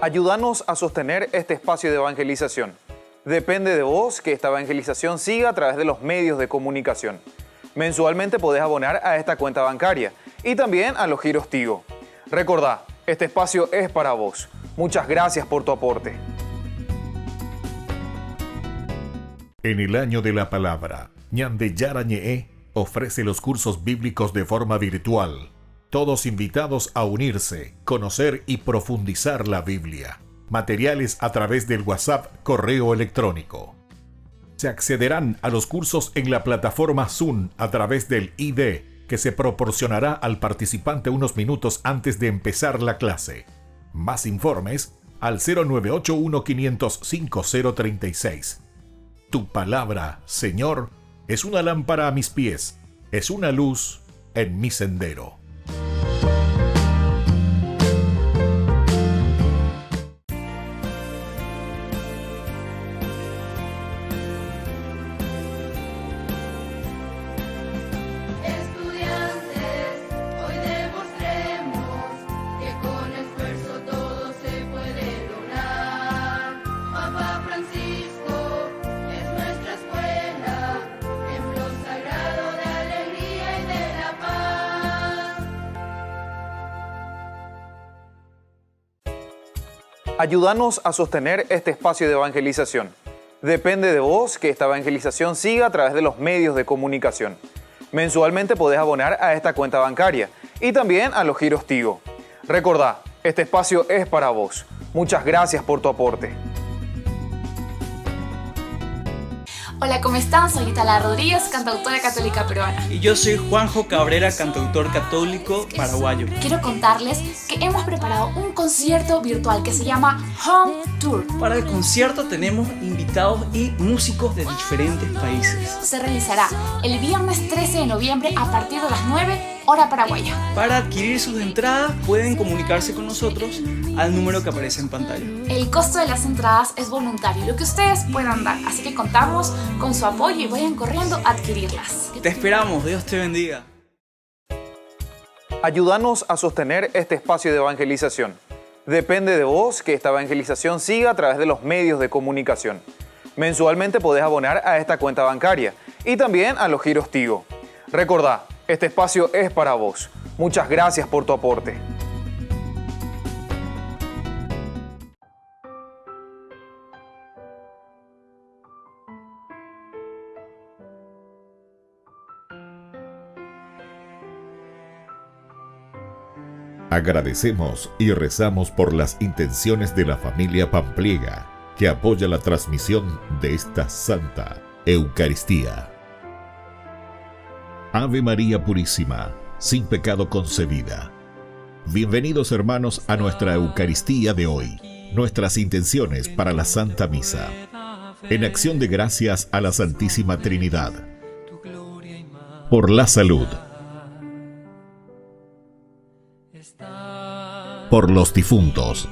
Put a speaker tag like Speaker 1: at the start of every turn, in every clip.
Speaker 1: Ayúdanos a sostener este espacio de evangelización. Depende de vos que esta evangelización siga a través de los medios de comunicación. Mensualmente podés abonar a esta cuenta bancaria y también a los giros Tigo. Recordá, este espacio es para vos. Muchas gracias por tu aporte.
Speaker 2: En el año de la palabra, Ñande Yarañe ofrece los cursos bíblicos de forma virtual. Todos invitados a unirse, conocer y profundizar la Biblia. Materiales a través del WhatsApp, correo electrónico. Se accederán a los cursos en la plataforma Zoom a través del ID, que se proporcionará al participante unos minutos antes de empezar la clase. Más informes al 0981 505 036. Tu palabra, Señor, es una lámpara a mis pies, es una luz en mi sendero.
Speaker 1: Ayúdanos a sostener este espacio de evangelización. Depende de vos que esta evangelización siga a través de los medios de comunicación. Mensualmente podés abonar a esta cuenta bancaria y también a los giros Tigo. Recordá, este espacio es para vos. Muchas gracias por tu aporte.
Speaker 3: Hola, ¿cómo están? Soy Itala Rodríguez, cantautora católica peruana.
Speaker 4: Y yo soy Juanjo Cabrera, cantautor católico paraguayo.
Speaker 3: Quiero contarles que hemos preparado un concierto virtual que se llama Home Tour.
Speaker 4: Para el concierto tenemos invitados y músicos de diferentes países.
Speaker 3: Se realizará el viernes 13 de noviembre a partir de las 9 hora paraguaya.
Speaker 4: Para adquirir sus entradas pueden comunicarse con nosotros al número que aparece en pantalla.
Speaker 3: El costo de las entradas es voluntario, lo que ustedes puedan dar, así que contamos con su apoyo y vayan corriendo a adquirirlas.
Speaker 4: Te esperamos, Dios te bendiga.
Speaker 1: Ayúdanos a sostener este espacio de evangelización. Depende de vos que esta evangelización siga a través de los medios de comunicación. Mensualmente podés abonar a esta cuenta bancaria y también a los giros Tigo. Recordá, este espacio es para vos. Muchas gracias por tu aporte.
Speaker 2: Agradecemos y rezamos por las intenciones de la familia Pampliega, que apoya la transmisión de esta Santa Eucaristía. Ave María Purísima, sin pecado concebida. Bienvenidos, hermanos, a nuestra Eucaristía de hoy, nuestras intenciones para la Santa Misa. En acción de gracias a la Santísima Trinidad. Por la salud. Por los difuntos.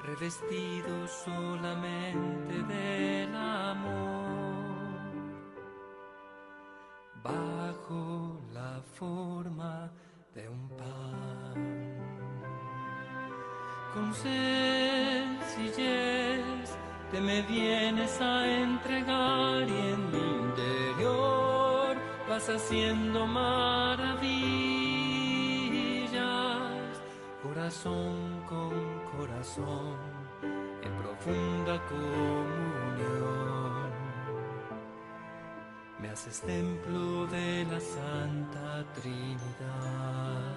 Speaker 5: Revestidos solamente del amor, bajo la forma de un pan, con sencillez te me vienes a entregar y en mi interior vas haciendo maravillas. Corazón con corazón, en profunda comunión, me haces templo de la Santa Trinidad.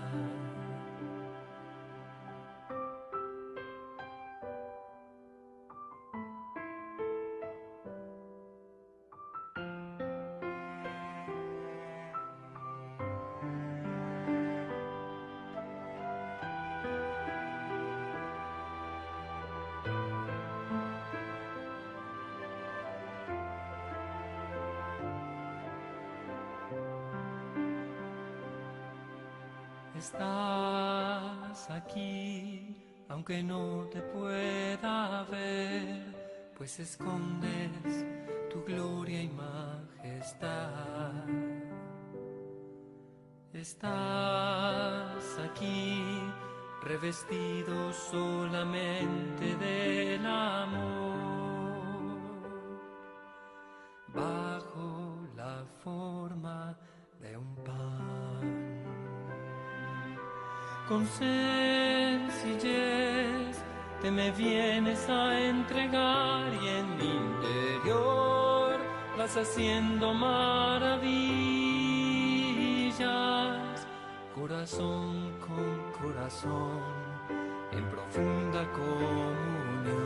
Speaker 5: Estás aquí, aunque no te pueda ver, pues escondes tu gloria y majestad. Estás aquí revestido solamente del amor, bajo la forma de un pan. Con sencillez te me vienes a entregar y en mi interior vas haciendo maravillas, corazón con corazón, en profunda comunión.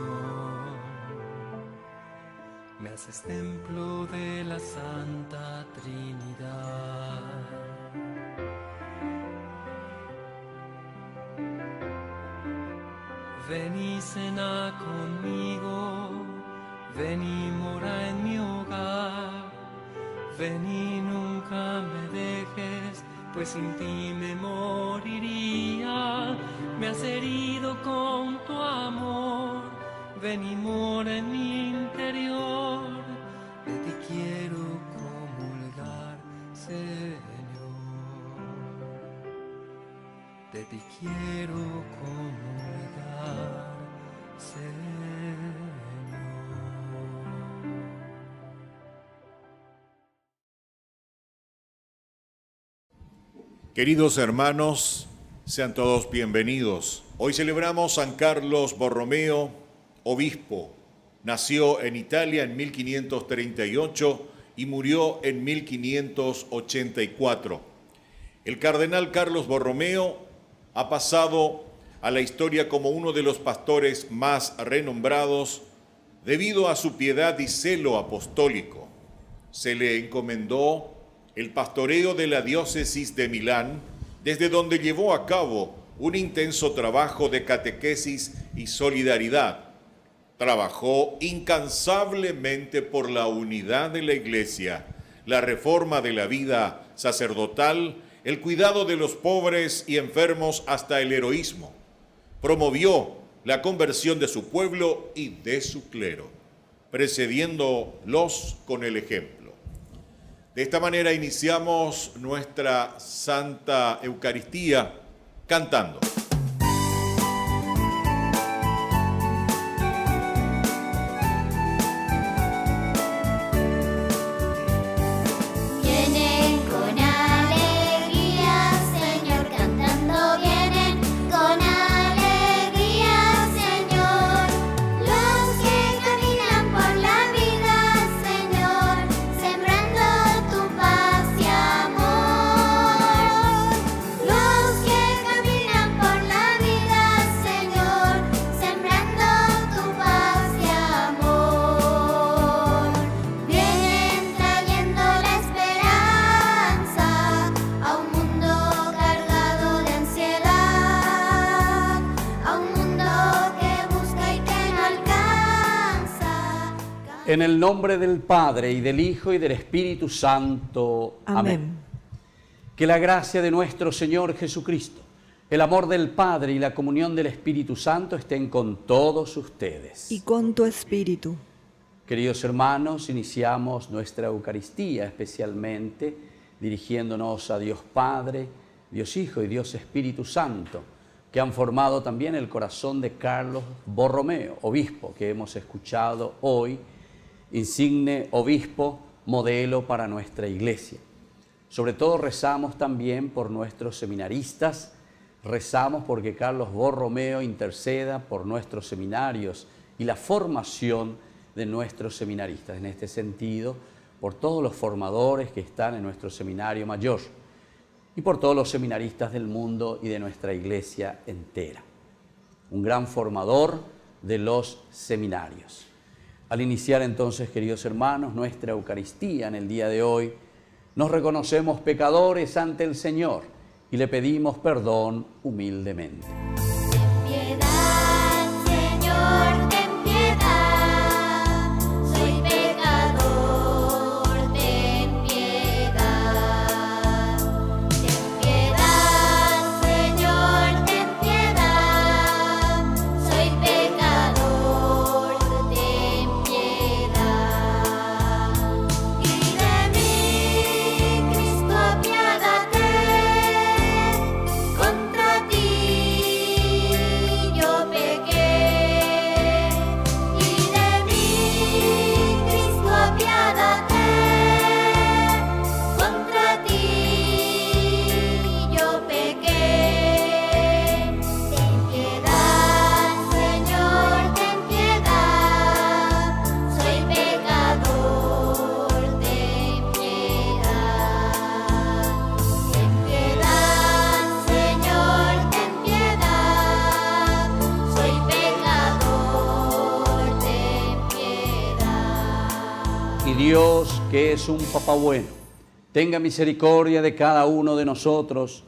Speaker 5: Me haces templo de la Santa Trinidad. Ven y cena conmigo, ven y mora en mi hogar, ven y nunca me dejes, pues sin ti me moriría. Me has herido con tu amor, ven y mora en mi interior, de ti quiero comulgar, Señor, de ti quiero comulgar, Señor.
Speaker 2: Queridos hermanos, sean todos bienvenidos. Hoy celebramos San Carlos Borromeo, obispo. Nació en Italia en 1538 y murió en 1584. El cardenal Carlos Borromeo ha pasado a la historia como uno de los pastores más renombrados debido a su piedad y celo apostólico. Se le encomendó el pastoreo de la diócesis de Milán, desde donde llevó a cabo un intenso trabajo de catequesis y solidaridad. Trabajó incansablemente por la unidad de la Iglesia, la reforma de la vida sacerdotal, el cuidado de los pobres y enfermos hasta el heroísmo. Promovió la conversión de su pueblo y de su clero, precediéndolos con el ejemplo. De esta manera iniciamos nuestra Santa Eucaristía cantando.
Speaker 6: Vienen con alegría, Señor, cantando, vienen con alegría, Señor. Los que caminan por la vida, Señor, sembrando tu paz y amor. Los que caminan por la vida, Señor, sembrando tu paz y amor. Vienen trayendo la esperanza a un mundo cargado de ansiedad, a un mundo que busca y que no alcanza.
Speaker 7: En el nombre del Padre, y del Hijo, y del Espíritu Santo. Amén. Que la gracia de nuestro Señor Jesucristo, el amor del Padre y la comunión del Espíritu Santo estén con todos ustedes.
Speaker 8: Y con tu espíritu.
Speaker 7: Queridos hermanos, iniciamos nuestra Eucaristía, especialmente dirigiéndonos a Dios Padre, Dios Hijo y Dios Espíritu Santo, que han formado también el corazón de Carlos Borromeo, obispo, que hemos escuchado hoy, insigne obispo, modelo para nuestra iglesia. Sobre todo rezamos también por nuestros seminaristas, rezamos porque Carlos Borromeo interceda por nuestros seminarios y la formación de nuestros seminaristas. En este sentido, por todos los formadores que están en nuestro seminario mayor y por todos los seminaristas del mundo y de nuestra iglesia entera. Un gran formador de los seminarios. Al iniciar entonces, queridos hermanos, nuestra Eucaristía en el día de hoy, nos reconocemos pecadores ante el Señor y le pedimos perdón humildemente.
Speaker 6: Ten piedad, Señor, ten piedad, soy pecador, ten piedad. Ten piedad, Señor, ten piedad, soy pecador, ten piedad. Y de mí, Cristo, apiádate, contra ti
Speaker 7: Dios, que es un papá bueno, tenga misericordia de cada uno de nosotros,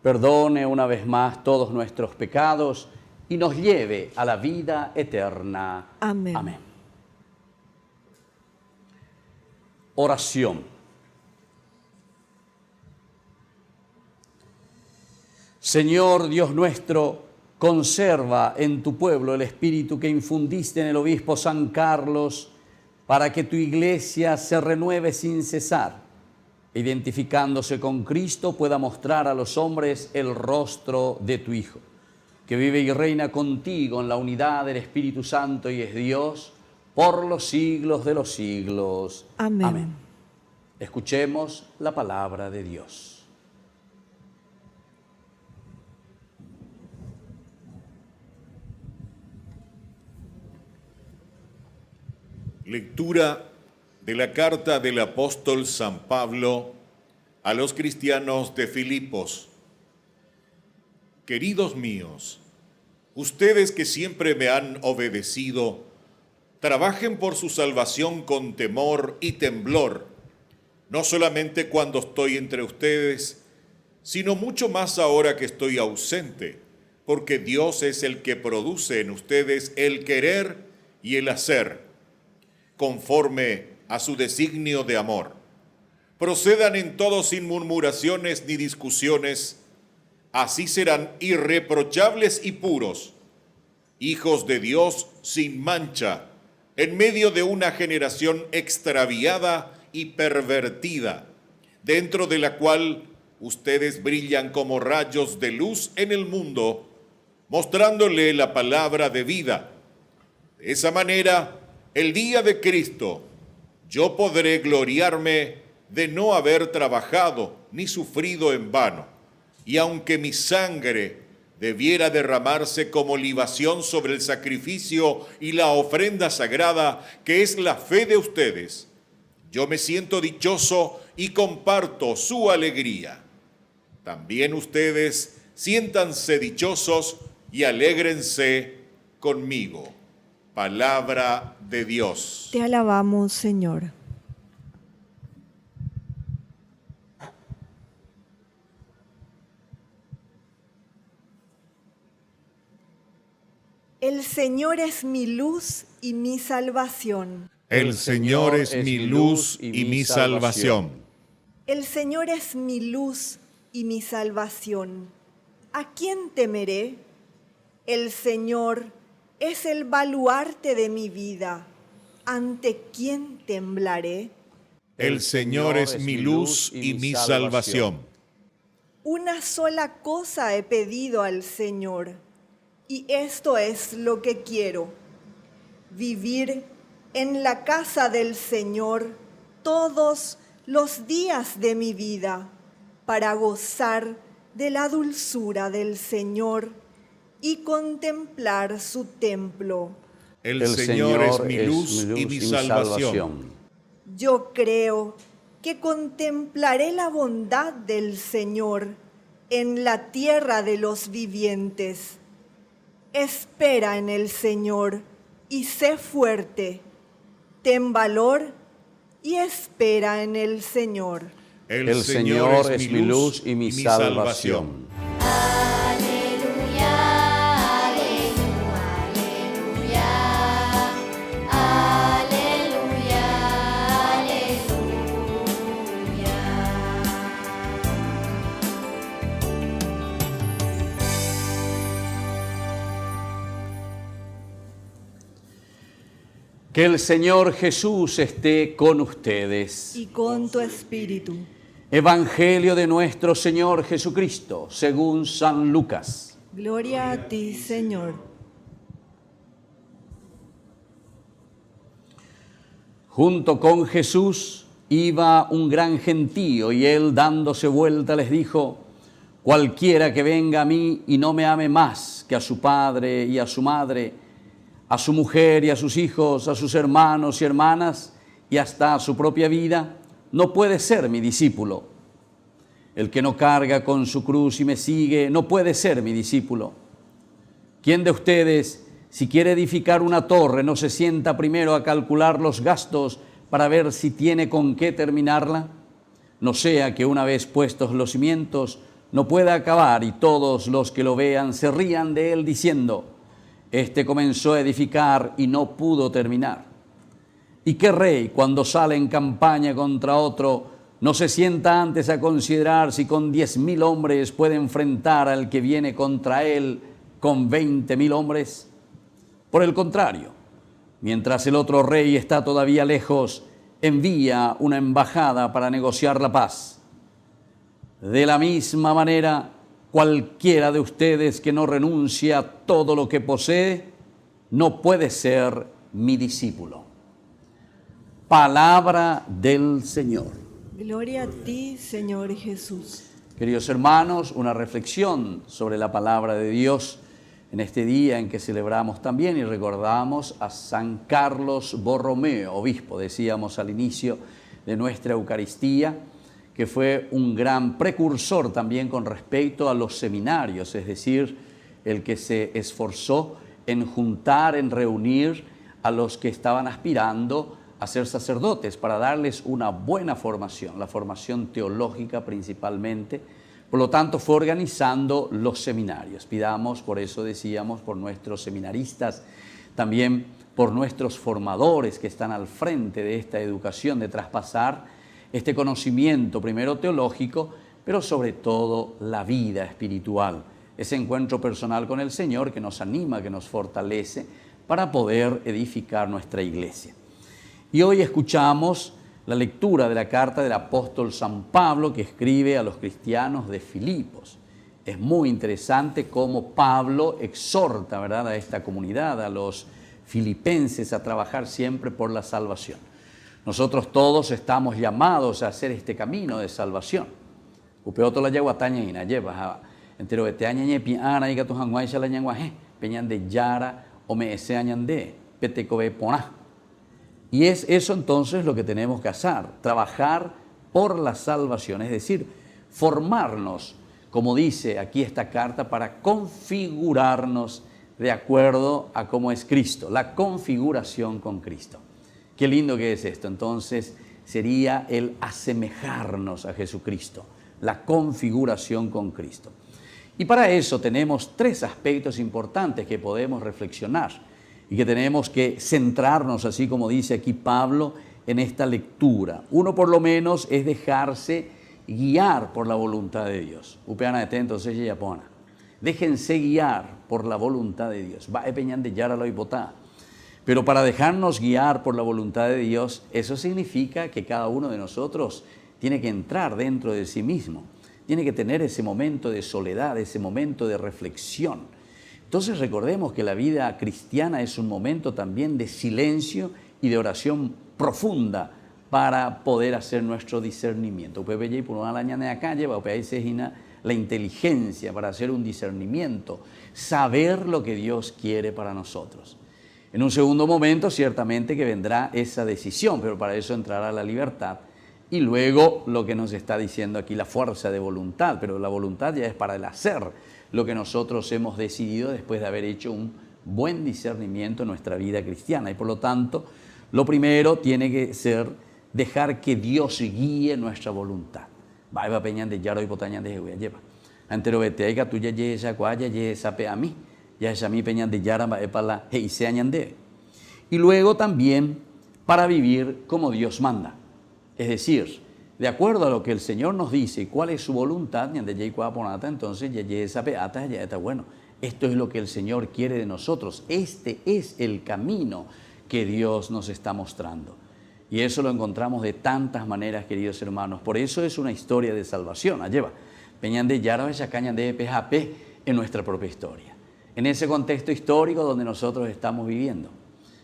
Speaker 7: perdone una vez más todos nuestros pecados y nos lleve a la vida eterna.
Speaker 8: Amén.
Speaker 7: Amén. Oración. Señor Dios nuestro, conserva en tu pueblo el espíritu que infundiste en el obispo San Carlos, para que tu iglesia se renueve sin cesar, identificándose con Cristo, pueda mostrar a los hombres el rostro de tu Hijo, que vive y reina contigo en la unidad del Espíritu Santo y es Dios por los siglos de los siglos.
Speaker 8: Amén.
Speaker 7: Amén. Escuchemos la palabra de Dios.
Speaker 9: Lectura de la carta del apóstol San Pablo a los cristianos de Filipos. Queridos míos, ustedes que siempre me han obedecido, trabajen por su salvación con temor y temblor, no solamente cuando estoy entre ustedes, sino mucho más ahora que estoy ausente, porque Dios es el que produce en ustedes el querer y el hacer, conforme a su designio de amor. Procedan en todo sin murmuraciones ni discusiones, así serán irreprochables y puros, hijos de Dios sin mancha, en medio de una generación extraviada y pervertida, dentro de la cual ustedes brillan como rayos de luz en el mundo, mostrándole la palabra de vida. De esa manera, el día de Cristo, yo podré gloriarme de no haber trabajado ni sufrido en vano. Y aunque mi sangre debiera derramarse como libación sobre el sacrificio y la ofrenda sagrada, que es la fe de ustedes, yo me siento dichoso y comparto su alegría. También ustedes siéntanse dichosos y alégrense conmigo. Palabra de Dios.
Speaker 8: Te alabamos, Señor. El Señor es mi luz y mi salvación.
Speaker 9: El Señor es mi luz y mi salvación.
Speaker 8: El Señor es mi luz y mi salvación. ¿A quién temeré? El Señor es el baluarte de mi vida. ¿Ante quién temblaré?
Speaker 9: El Señor es mi luz y mi salvación.
Speaker 8: Una sola cosa he pedido al Señor, y esto es lo que quiero: vivir en la casa del Señor todos los días de mi vida, para gozar de la dulzura del Señor y contemplar su templo.
Speaker 9: El Señor es mi luz y mi salvación.
Speaker 8: Yo creo que contemplaré la bondad del Señor en la tierra de los vivientes. Espera en el Señor y sé fuerte. Ten valor y espera en el Señor.
Speaker 7: El Señor es mi luz y mi salvación. Que el Señor Jesús esté con ustedes.
Speaker 8: Y con tu espíritu.
Speaker 7: Evangelio de nuestro Señor Jesucristo, según San Lucas.
Speaker 8: Gloria a ti, Señor.
Speaker 7: Junto con Jesús iba un gran gentío, y él, dándose vuelta, les dijo: cualquiera que venga a mí y no me ame más que a su padre y a su madre, a su mujer y a sus hijos, a sus hermanos y hermanas, y hasta a su propia vida, no puede ser mi discípulo. El que no carga con su cruz y me sigue, no puede ser mi discípulo. ¿Quién de ustedes, si quiere edificar una torre, no se sienta primero a calcular los gastos para ver si tiene con qué terminarla? No sea que una vez puestos los cimientos no pueda acabar y todos los que lo vean se rían de él diciendo: este comenzó a edificar y no pudo terminar. ¿Y qué rey, cuando sale en campaña contra otro, no se sienta antes a considerar si con 10.000 hombres puede enfrentar al que viene contra él con 20.000 hombres? Por el contrario, mientras el otro rey está todavía lejos, envía una embajada para negociar la paz. De la misma manera, cualquiera de ustedes que no renuncie a todo lo que posee, no puede ser mi discípulo. Palabra del Señor.
Speaker 8: Gloria a ti, Señor Jesús.
Speaker 7: Queridos hermanos, una reflexión sobre la palabra de Dios en este día en que celebramos también y recordamos a San Carlos Borromeo, obispo, decíamos al inicio de nuestra Eucaristía, que fue un gran precursor también con respecto a los seminarios, es decir, el que se esforzó en juntar, en reunir a los que estaban aspirando a ser sacerdotes para darles una buena formación, la formación teológica principalmente. Por lo tanto, fue organizando los seminarios. Pidamos, por eso decíamos, por nuestros seminaristas, también por nuestros formadores que están al frente de esta educación, de traspasar este conocimiento, primero teológico, pero sobre todo la vida espiritual, ese encuentro personal con el Señor que nos anima, que nos fortalece para poder edificar nuestra iglesia. Y hoy escuchamos la lectura de la carta del apóstol San Pablo que escribe a los cristianos de Filipos. Es muy interesante cómo Pablo exhorta, ¿verdad?, a esta comunidad, a los filipenses, a trabajar siempre por la salvación. Nosotros todos estamos llamados a hacer este camino de salvación. Upeoto la yaguataña y na lleva entero de te añañe piana y gato hanguaisha la ñanguaje peñan de yara o me ese añande petecobe poná. Y es eso entonces lo que tenemos que hacer, trabajar por la salvación, es decir, formarnos, como dice aquí esta carta, para configurarnos de acuerdo a cómo es Cristo, la configuración con Cristo. Qué lindo que es esto, entonces sería el asemejarnos a Jesucristo, la configuración con Cristo. Y para eso tenemos 3 aspectos importantes que podemos reflexionar y que tenemos que centrarnos, así como dice aquí Pablo, en esta lectura. Uno por lo menos es dejarse guiar por la voluntad de Dios. Upeana de entonces ella pone. Déjense guiar por la voluntad de Dios. Va a peñan de yara lo hipotá. Pero para dejarnos guiar por la voluntad de Dios, eso significa que cada uno de nosotros tiene que entrar dentro de sí mismo. Tiene que tener ese momento de soledad, ese momento de reflexión. Entonces recordemos que la vida cristiana es un momento también de silencio y de oración profunda para poder hacer nuestro discernimiento. La inteligencia para hacer un discernimiento, saber lo que Dios quiere para nosotros. En un segundo momento ciertamente que vendrá esa decisión, pero para eso entrará la libertad. Y luego lo que nos está diciendo aquí, la fuerza de voluntad, pero la voluntad ya es para el hacer lo que nosotros hemos decidido después de haber hecho un buen discernimiento en nuestra vida cristiana. Y por lo tanto, lo primero tiene que ser dejar que Dios guíe nuestra voluntad. Va peñan de yaro y botañan de jehuya lleva. Antero beteiga tuya ye esa cuaya ye esa pe a mí. Ya esa mi peñan de yara va para y se añande. Y luego también para vivir como Dios manda. Es decir, de acuerdo a lo que el Señor nos dice y cuál es su voluntad, entonces ya está bueno. Esto es lo que el Señor quiere de nosotros. Este es el camino que Dios nos está mostrando. Y eso lo encontramos de tantas maneras, queridos hermanos. Por eso es una historia de salvación. Lleva, peñan de yara caña de PJP en nuestra propia historia. En ese contexto histórico donde nosotros estamos viviendo.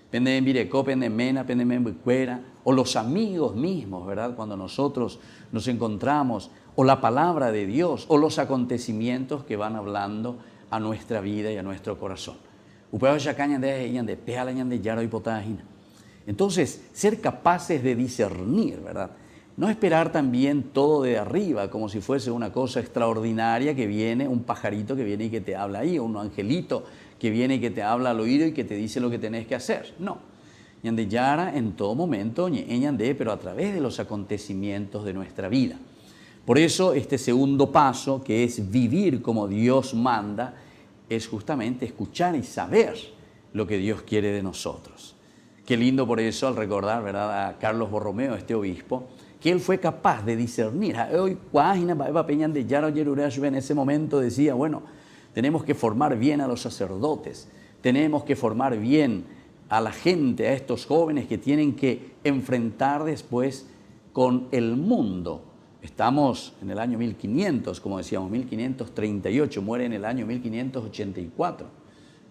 Speaker 7: Pende en Virecó, pende en Mena, pende en Bucuera, o los amigos mismos, ¿verdad? Cuando nosotros nos encontramos, o la palabra de Dios, o los acontecimientos que van hablando a nuestra vida y a nuestro corazón. Entonces, ser capaces de discernir, ¿verdad? No esperar también todo de arriba, como si fuese una cosa extraordinaria que viene, un pajarito que viene y que te habla ahí, o un angelito que viene y que te habla al oído y que te dice lo que tenés que hacer. No. ñande yara en todo momento, ñande, pero a través de los acontecimientos de nuestra vida. Por eso este segundo paso, que es vivir como Dios manda, es justamente escuchar y saber lo que Dios quiere de nosotros. Qué lindo por eso al recordar, ¿verdad?, a Carlos Borromeo, este obispo, que él fue capaz de discernir. Hoy, en ese momento decía, bueno, tenemos que formar bien a los sacerdotes, tenemos que formar bien a la gente, a estos jóvenes que tienen que enfrentar después con el mundo. Estamos en el año 1500, como decíamos, 1538, muere en el año 1584.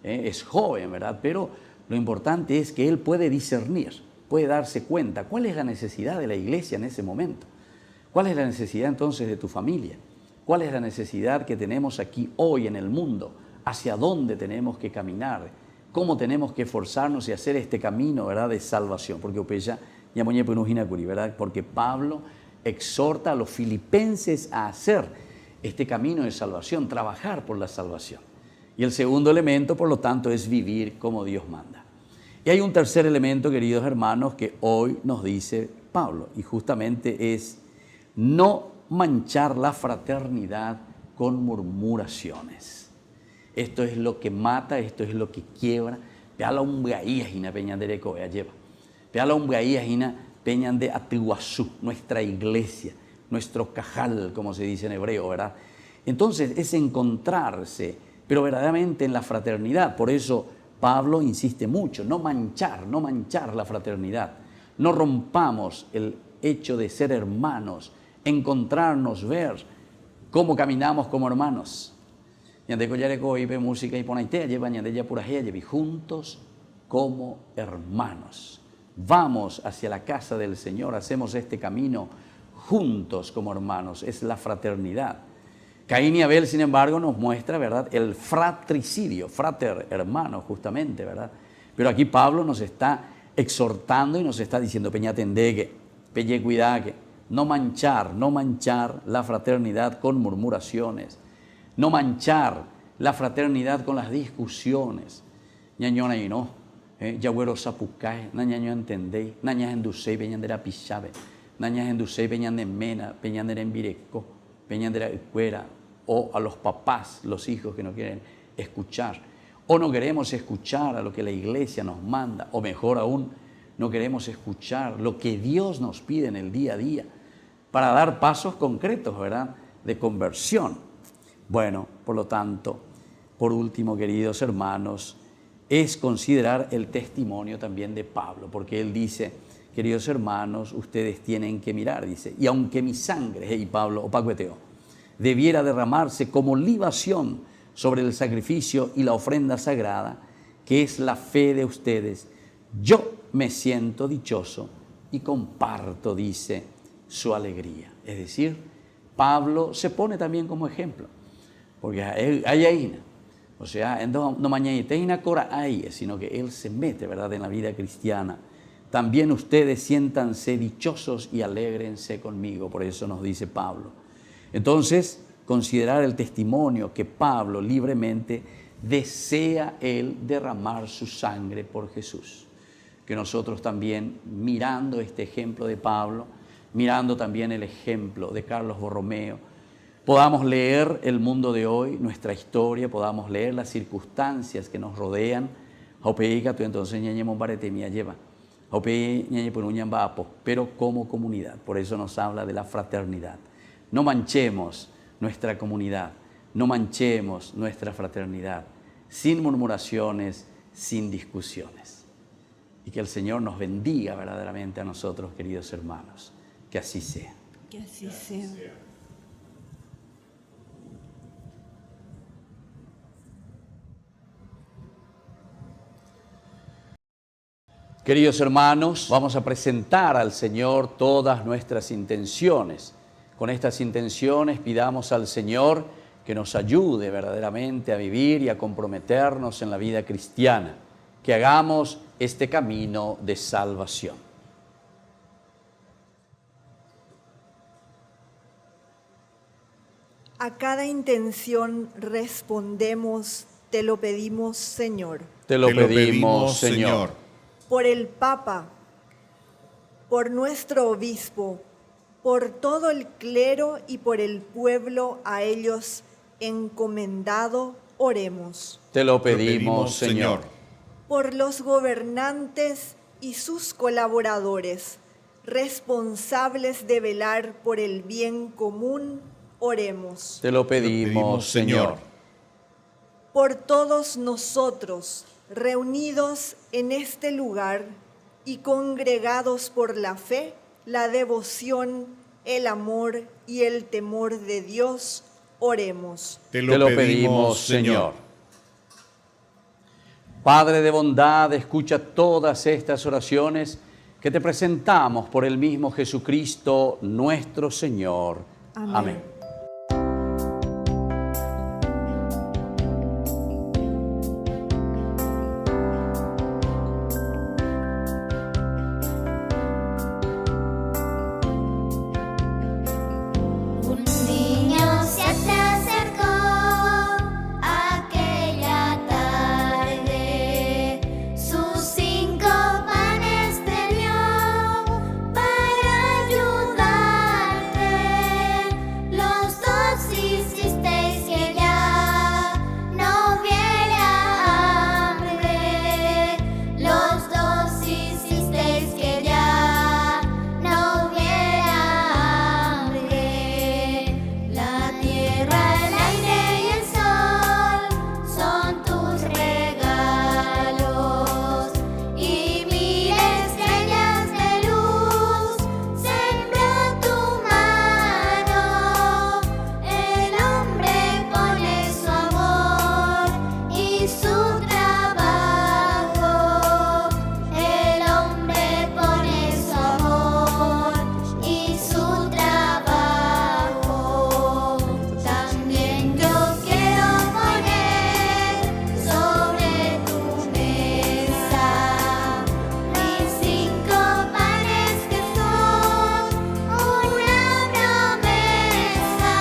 Speaker 7: Es joven, ¿verdad? Pero lo importante es que él puede discernir, puede darse cuenta cuál es la necesidad de la iglesia en ese momento. ¿Cuál es la necesidad entonces de tu familia? ¿Cuál es la necesidad que tenemos aquí hoy en el mundo? ¿Hacia dónde tenemos que caminar? ¿Cómo tenemos que esforzarnos y hacer este camino, ¿verdad?, de salvación? ¿Verdad? Porque Pablo exhorta a los filipenses a hacer este camino de salvación, trabajar por la salvación. Y el segundo elemento, por lo tanto, es vivir como Dios manda. Y hay un tercer elemento, queridos hermanos, que hoy nos dice Pablo, y justamente es no manchar la fraternidad con murmuraciones. Esto es lo que mata, esto es lo que quiebra. Peala un gaíajina peñan de Recoya lleva. Peala un gaíajina peñan de Atiguazú, nuestra iglesia, nuestro cajal, como se dice en hebreo, ¿verdad? Entonces es encontrarse, pero verdaderamente en la fraternidad. Por eso Pablo insiste mucho, no manchar la fraternidad. No rompamos el hecho de ser hermanos, encontrarnos, ver cómo caminamos como hermanos. Música y juntos como hermanos. Vamos hacia la casa del Señor, hacemos este camino juntos como hermanos, es la fraternidad. Caín y Abel, sin embargo, nos muestra, ¿verdad?, el fratricidio, frater, hermano, justamente, ¿verdad? Pero aquí Pablo nos está exhortando y nos está diciendo, peñatendegue, pelle cuidaque, no manchar la fraternidad con murmuraciones, no manchar la fraternidad con las discusiones. Ñañona y no, yagüero sapucae, nañaño entendéis, nañas endusei, peñandera pichabe, nañas endusei, peñande mena, peñandera en vireco, peñandera cuera, o a los papás, los hijos que no quieren escuchar, o no queremos escuchar a lo que la iglesia nos manda, o mejor aún, no queremos escuchar lo que Dios nos pide en el día a día, para dar pasos concretos, ¿verdad?, de conversión. Bueno, por lo tanto, por último, queridos hermanos, es considerar el testimonio también de Pablo, porque él dice, queridos hermanos, ustedes tienen que mirar, dice, y aunque mi sangre, y Pablo, opacueteo, debiera derramarse como libación sobre el sacrificio y la ofrenda sagrada, que es la fe de ustedes, yo me siento dichoso y comparto, dice, su alegría. Es decir, Pablo se pone también como ejemplo, porque hay ahí, o sea, no mañana cora ahí, sino que él se mete, ¿verdad?, en la vida cristiana. También ustedes siéntanse dichosos y alégrense conmigo, por eso nos dice Pablo. Entonces, considerar el testimonio que Pablo libremente desea él derramar su sangre por Jesús. Que nosotros también, mirando este ejemplo de Pablo, mirando también el ejemplo de Carlos Borromeo, podamos leer el mundo de hoy, nuestra historia, podamos leer las circunstancias que nos rodean. Pero como comunidad, por eso nos habla de la fraternidad. No manchemos nuestra comunidad, no manchemos nuestra fraternidad, sin murmuraciones, sin discusiones. Y que el Señor nos bendiga verdaderamente a nosotros, queridos hermanos. Que así sea.
Speaker 8: Que así sea.
Speaker 7: Queridos hermanos, vamos a presentar al Señor todas nuestras intenciones. Con estas intenciones pidamos al Señor que nos ayude verdaderamente a vivir y a comprometernos en la vida cristiana, que hagamos este camino de salvación.
Speaker 8: A cada intención respondemos, te lo pedimos, Señor.
Speaker 7: Te lo pedimos, Señor.
Speaker 8: por el Papa, por nuestro obispo, por todo el clero y por el pueblo a ellos encomendado, oremos.
Speaker 7: Te lo pedimos, Señor.
Speaker 8: Por los gobernantes y sus colaboradores, responsables de velar por el bien común, oremos.
Speaker 7: Te lo pedimos, Señor.
Speaker 8: Por todos nosotros, reunidos en este lugar y congregados por la fe, la devoción, el amor y el temor de Dios, oremos.
Speaker 7: Te lo pedimos, Señor. Padre de bondad, escucha todas estas oraciones que te presentamos por el mismo Jesucristo, nuestro Señor. Amén.
Speaker 6: Un niño se te acercó aquella tarde, sus 5 panes te dio para ayudarte. Los 2 hicisteis que ya no hubiera hambre. Los 2 hicisteis que ya no hubiera hambre. La tierra, el aire y el sol son tus regalos, y 1000 estrellas de luz sembró tu mano. El hombre pone su amor y su trabajo. El hombre pone su amor y su trabajo. También yo quiero poner sobre tu mesa mis 5 panes que son una promesa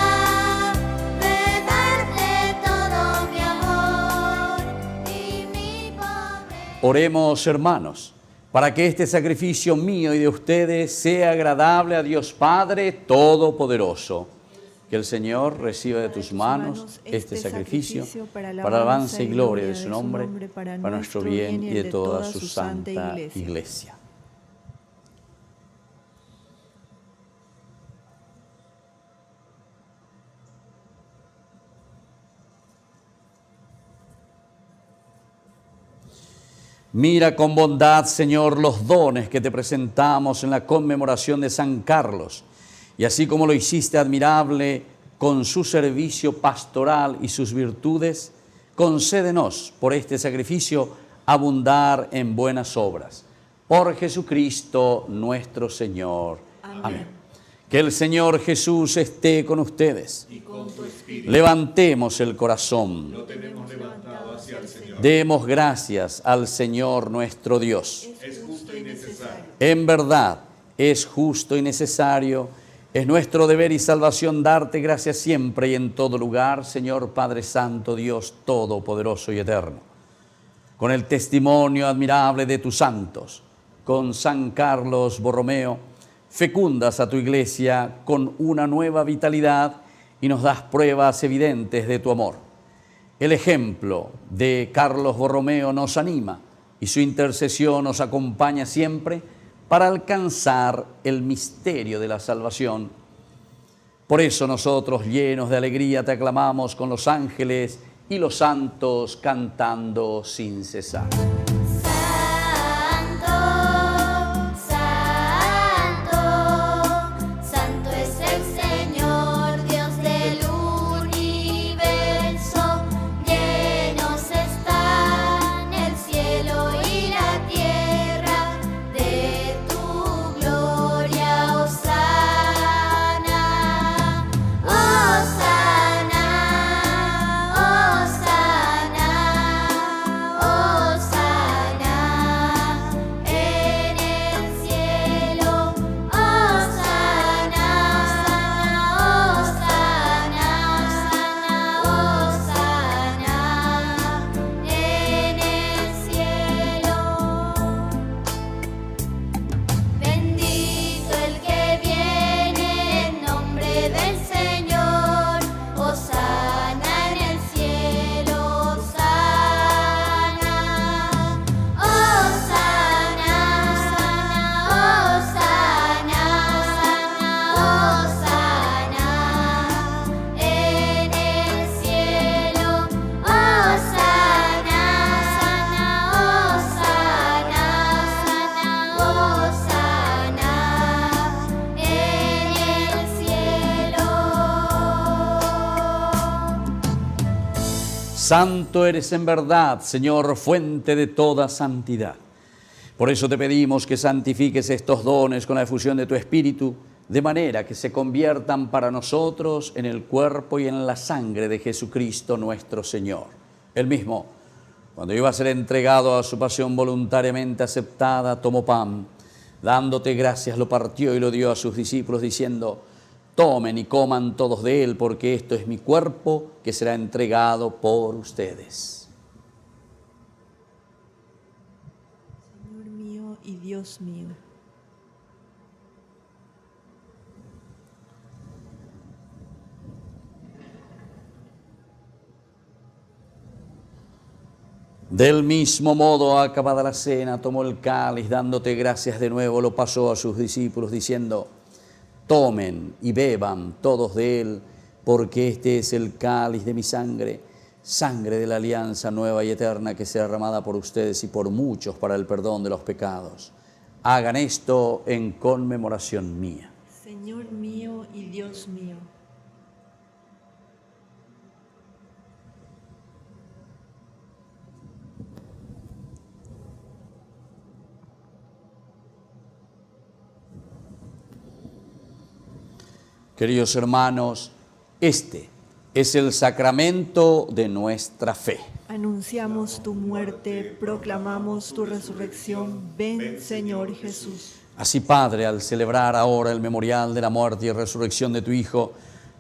Speaker 6: de darte todo mi amor y mi pobreza.
Speaker 7: Oremos, hermanos, para que este sacrificio mío y de ustedes sea agradable a Dios Padre Todopoderoso. Que el Señor reciba de tus manos este sacrificio para alabanza y gloria de su nombre, para nuestro bien y de toda su santa iglesia. Mira con bondad, Señor, los dones que te presentamos en la conmemoración de San Carlos, y así como lo hiciste admirable con su servicio pastoral y sus virtudes, concédenos por este sacrificio abundar en buenas obras. Por Jesucristo nuestro Señor. Amén. Que el Señor Jesús esté con ustedes. Levantemos el corazón. Demos gracias al Señor nuestro Dios.
Speaker 9: Es justo y necesario.
Speaker 7: En verdad, es justo y necesario. Es nuestro deber y salvación darte gracias siempre y en todo lugar, Señor Padre Santo, Dios Todopoderoso y Eterno. Con el testimonio admirable de tus santos, con San Carlos Borromeo, fecundas a tu iglesia con una nueva vitalidad y nos das pruebas evidentes de tu amor. El ejemplo de Carlos Borromeo nos anima y su intercesión nos acompaña siempre para alcanzar el misterio de la salvación. Por eso nosotros, llenos de alegría, te aclamamos con los ángeles y los santos cantando sin cesar.
Speaker 6: Santo, santo es el Señor, Dios del universo. Llenos están el cielo y la tierra de tu gloria. Hosana, Hosana, Hosana, Hosana.
Speaker 7: Santo eres en verdad, Señor, fuente de toda santidad. Por eso te pedimos que santifiques estos dones con la efusión de tu Espíritu, de manera que se conviertan para nosotros en el cuerpo y en la sangre de Jesucristo nuestro Señor. Él mismo, cuando iba a ser entregado a su pasión voluntariamente aceptada, tomó pan, dándote gracias, lo partió y lo dio a sus discípulos, diciendo: tomen y coman todos de él, porque esto es mi cuerpo que será entregado por ustedes.
Speaker 8: Señor mío y Dios mío.
Speaker 7: Del mismo modo, acabada la cena, tomó el cáliz, dándote gracias de nuevo, lo pasó a sus discípulos, diciendo: tomen y beban todos de él, porque este es el cáliz de mi sangre, sangre de la alianza nueva y eterna que será derramada por ustedes y por muchos para el perdón de los pecados. Hagan esto en conmemoración mía.
Speaker 8: Señor mío y Dios mío.
Speaker 7: Queridos hermanos, este es el sacramento de nuestra fe.
Speaker 8: Anunciamos tu muerte, proclamamos tu resurrección. Ven, Señor Jesús.
Speaker 7: Así, Padre, al celebrar ahora el memorial de la muerte y resurrección de tu Hijo,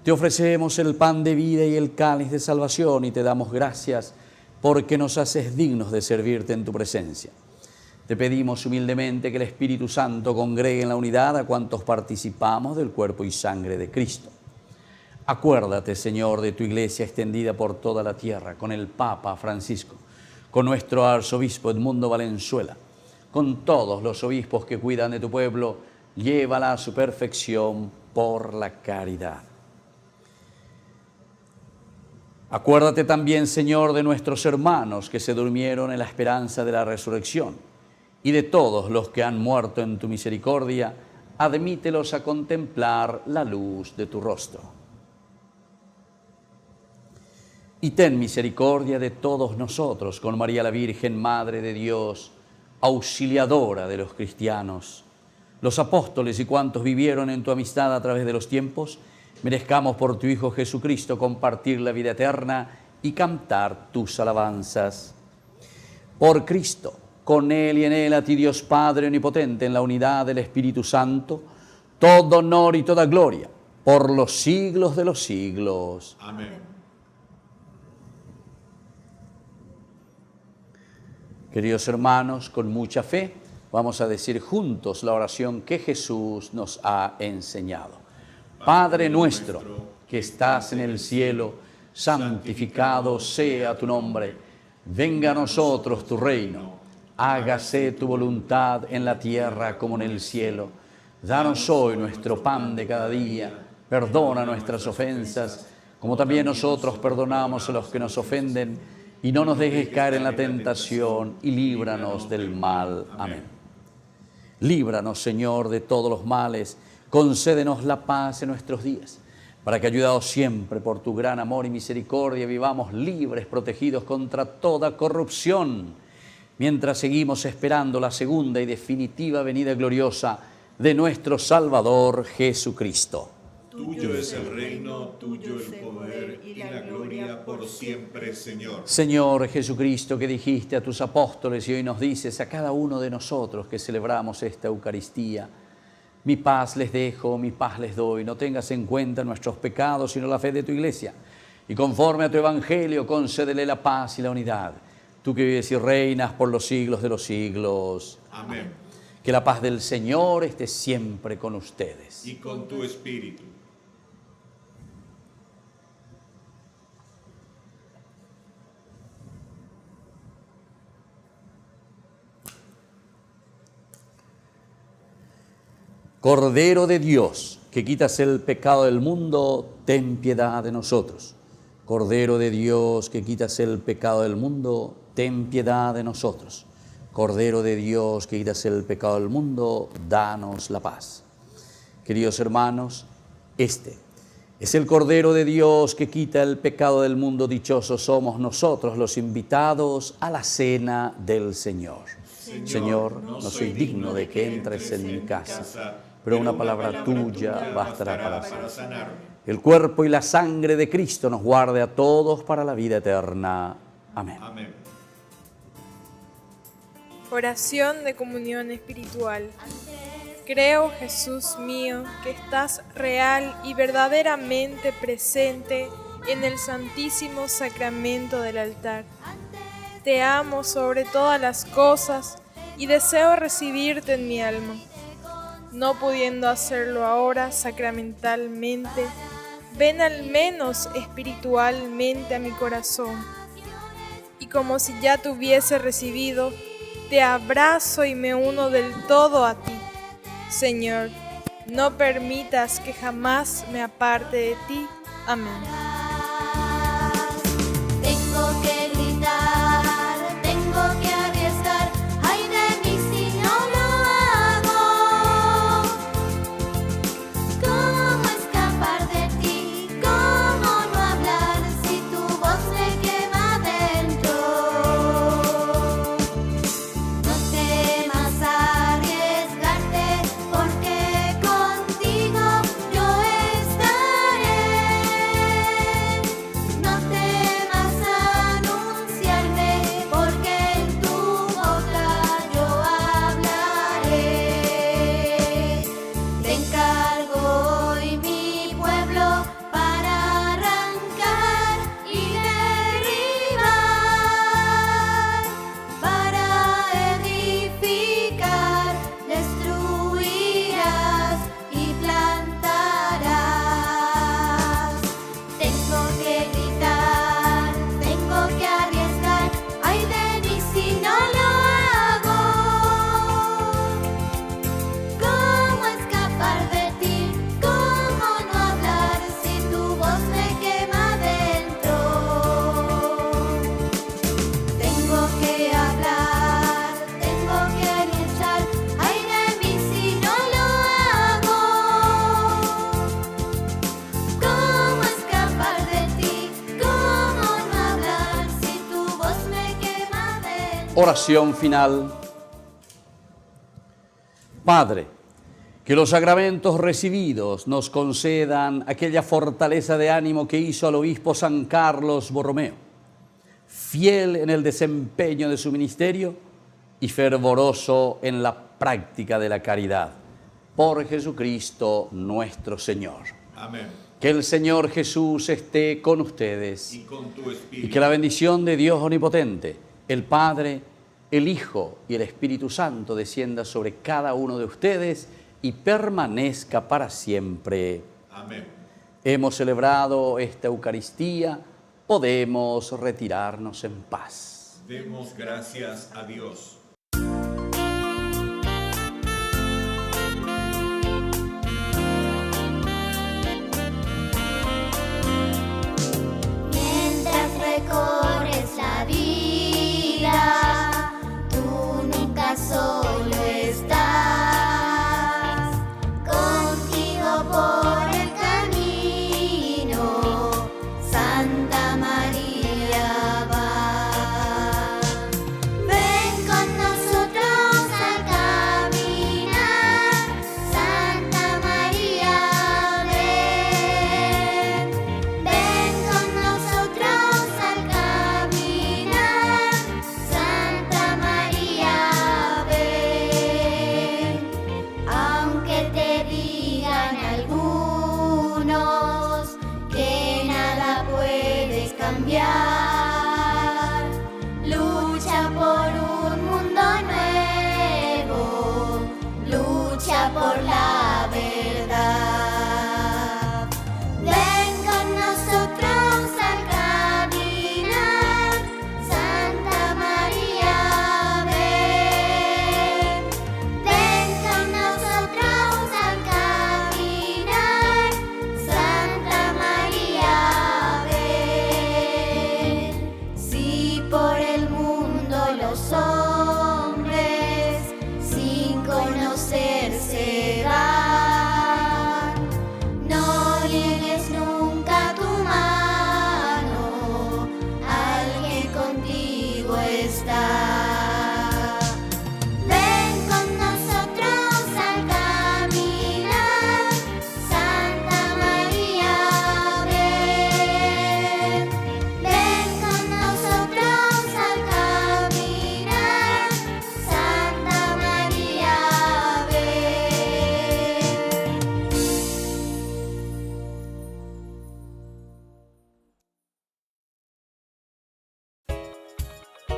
Speaker 7: te ofrecemos el pan de vida y el cáliz de salvación y te damos gracias porque nos haces dignos de servirte en tu presencia. Te pedimos humildemente que el Espíritu Santo congregue en la unidad a cuantos participamos del cuerpo y sangre de Cristo. Acuérdate, Señor, de tu iglesia extendida por toda la tierra, con el Papa Francisco, con nuestro arzobispo Edmundo Valenzuela, con todos los obispos que cuidan de tu pueblo, llévala a su perfección por la caridad. Acuérdate también, Señor, de nuestros hermanos que se durmieron en la esperanza de la resurrección, y de todos los que han muerto en tu misericordia, admítelos a contemplar la luz de tu rostro. Y ten misericordia de todos nosotros, con María la Virgen, Madre de Dios, auxiliadora de los cristianos, los apóstoles y cuantos vivieron en tu amistad a través de los tiempos, merezcamos por tu Hijo Jesucristo compartir la vida eterna y cantar tus alabanzas. Por Cristo, con Él y en Él, a ti Dios Padre Omnipotente, en la unidad del Espíritu Santo, todo honor y toda gloria, por los siglos de los siglos.
Speaker 9: Amén.
Speaker 7: Queridos hermanos, con mucha fe, vamos a decir juntos la oración que Jesús nos ha enseñado. Padre nuestro, que estás en el cielo, santificado sea tu nombre. Venga a nosotros tu reino. Hágase tu voluntad en la tierra como en el cielo. Danos hoy nuestro pan de cada día. Perdona nuestras ofensas, como también nosotros perdonamos a los que nos ofenden. Y no nos dejes caer en la tentación, y líbranos del mal. Amén. Líbranos, Señor, de todos los males. Concédenos la paz en nuestros días, para que, ayudados siempre por tu gran amor y misericordia, vivamos libres, protegidos contra toda corrupción, mientras seguimos esperando la segunda y definitiva venida gloriosa de nuestro Salvador Jesucristo.
Speaker 9: Tuyo es el reino, tuyo el poder y la gloria por siempre, Señor.
Speaker 7: Señor Jesucristo, que dijiste a tus apóstoles y hoy nos dices a cada uno de nosotros que celebramos esta Eucaristía: mi paz les dejo, mi paz les doy. No tengas en cuenta nuestros pecados, sino la fe de tu iglesia. Y conforme a tu evangelio, concédele la paz y la unidad. Tú que vives y reinas por los siglos de los siglos.
Speaker 9: Amén.
Speaker 7: Que la paz del Señor esté siempre con ustedes.
Speaker 9: Y con tu espíritu.
Speaker 7: Cordero de Dios, que quitas el pecado del mundo, ten piedad de nosotros. Cordero de Dios, que quitas el pecado del mundo, ten piedad de nosotros. Cordero de Dios, que quitas el pecado del mundo, danos la paz. Queridos hermanos, este Es el Cordero de Dios que quita el pecado del mundo. Dichosos somos nosotros los invitados a la cena del Señor. Señor, no soy digno de que entres en mi casa, pero una palabra tuya bastará para sanarme. El cuerpo y la sangre de Cristo nos guarde a todos para la vida eterna. Amén.
Speaker 9: Amén.
Speaker 10: Oración de comunión espiritual. Creo, Jesús mío, que estás real y verdaderamente presente en el Santísimo Sacramento del altar. Te amo sobre todas las cosas y deseo recibirte en mi alma. No pudiendo hacerlo ahora sacramentalmente, ven al menos espiritualmente a mi corazón. Y como si ya te hubiese recibido, te abrazo y me uno del todo a ti. Señor, no permitas que jamás me aparte de ti. Amén.
Speaker 6: Tengo que gritar, tengo que arriesgar, ay de mí si no lo hago. ¿Cómo escapar de ti? ¿Cómo no hablar si tu voz me quema dentro? No temas arriesgarte, porque contigo yo estaré. No temas anunciarme, porque en tu boca yo hablaré. Te encargo hoy mi pueblo para arrancar y derribar, para edificar, destruirás y plantarás. Tengo que gritar, tengo que arriesgar, ay de mí si no lo hago. ¿Cómo escapar de ti? ¿Cómo no hablar si tu voz me quema dentro? Tengo que hablar, tengo que arriesgar, ay de mí si no lo hago. ¿Cómo escapar de ti? ¿Cómo no hablar si tu voz me quema dentro?
Speaker 7: Oración final. Padre, que los sacramentos recibidos nos concedan aquella fortaleza de ánimo que hizo al obispo San Carlos Borromeo, fiel en el desempeño de su ministerio y fervoroso en la práctica de la caridad. Por Jesucristo nuestro Señor.
Speaker 9: Amén.
Speaker 7: Que el Señor Jesús esté con ustedes
Speaker 9: Y con tu espíritu.
Speaker 7: y que la bendición de Dios Omnipotente, el Padre, el Hijo y el Espíritu Santo descienda sobre cada uno de ustedes y permanezca para siempre.
Speaker 9: Amén.
Speaker 7: Hemos celebrado esta Eucaristía, podemos retirarnos en paz.
Speaker 9: Demos gracias a Dios.
Speaker 6: Mientras recorres la vida, tú nunca solo estás. Contigo por el camino, Santa María va. Ven con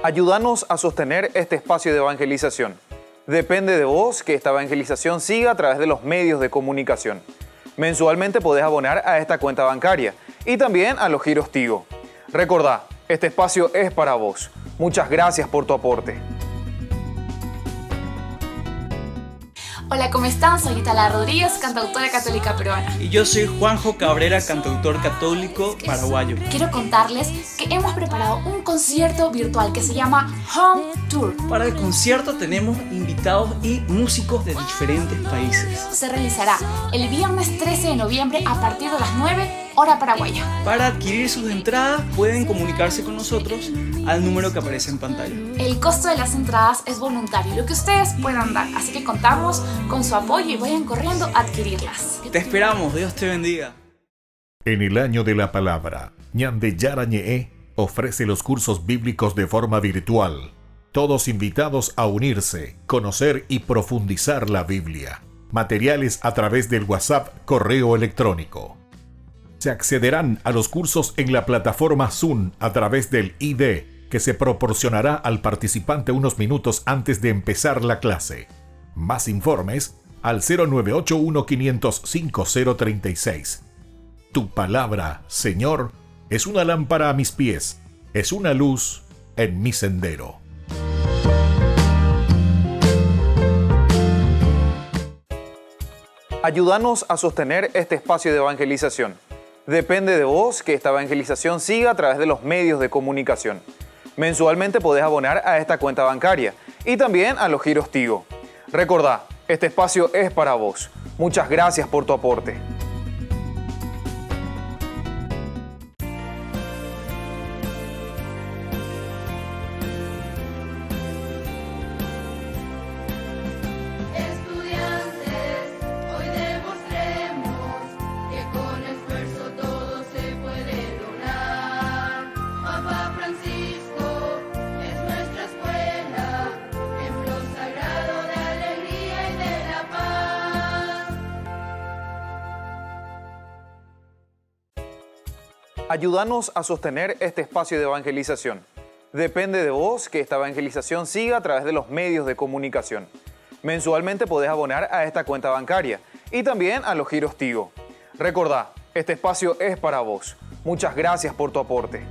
Speaker 1: Ayúdanos a sostener este espacio de evangelización. Depende de vos que esta evangelización siga a través de los medios de comunicación. Mensualmente podés abonar a esta cuenta bancaria y también a los giros Tigo. Recordá, este espacio es para vos. Muchas gracias por tu aporte.
Speaker 3: Hola, ¿cómo están? Soy Itala Rodríguez, cantautora católica peruana.
Speaker 4: Y yo soy Juanjo Cabrera, cantautor católico paraguayo.
Speaker 3: Quiero contarles que hemos preparado un concierto virtual que se llama Home Tour.
Speaker 4: Para el concierto tenemos invitados y músicos de diferentes países.
Speaker 3: Se realizará el viernes 13 de noviembre a partir de las 9, hora paraguaya.
Speaker 4: Para adquirir sus entradas pueden comunicarse con nosotros al número que aparece en pantalla.
Speaker 3: El costo de las entradas es voluntario, lo que ustedes puedan dar, así que contamos con su apoyo y vayan corriendo a adquirirlas.
Speaker 4: Te esperamos, Dios te bendiga.
Speaker 2: En el año de la palabra, Ñande Yarañe ofrece los cursos bíblicos de forma virtual. Todos invitados a unirse, conocer y profundizar la Biblia. Materiales a través del WhatsApp, correo electrónico. Se accederán a los cursos en la plataforma Zoom a través del ID que se proporcionará al participante unos minutos antes de empezar la clase. Más informes al 0981-500-5036. Tu palabra, Señor, es una lámpara a mis pies, es una luz en mi sendero.
Speaker 1: Ayúdanos a sostener este espacio de evangelización. Depende de vos que esta evangelización siga a través de los medios de comunicación. Mensualmente podés abonar a esta cuenta bancaria y también a los giros Tigo. Recordá, este espacio es para vos. Muchas gracias por tu aporte. Ayúdanos a sostener este espacio de evangelización. Depende de vos que esta evangelización siga a través de los medios de comunicación. Mensualmente podés abonar a esta cuenta bancaria y también a los giros Tigo. Recordá, este espacio es para vos. Muchas gracias por tu aporte.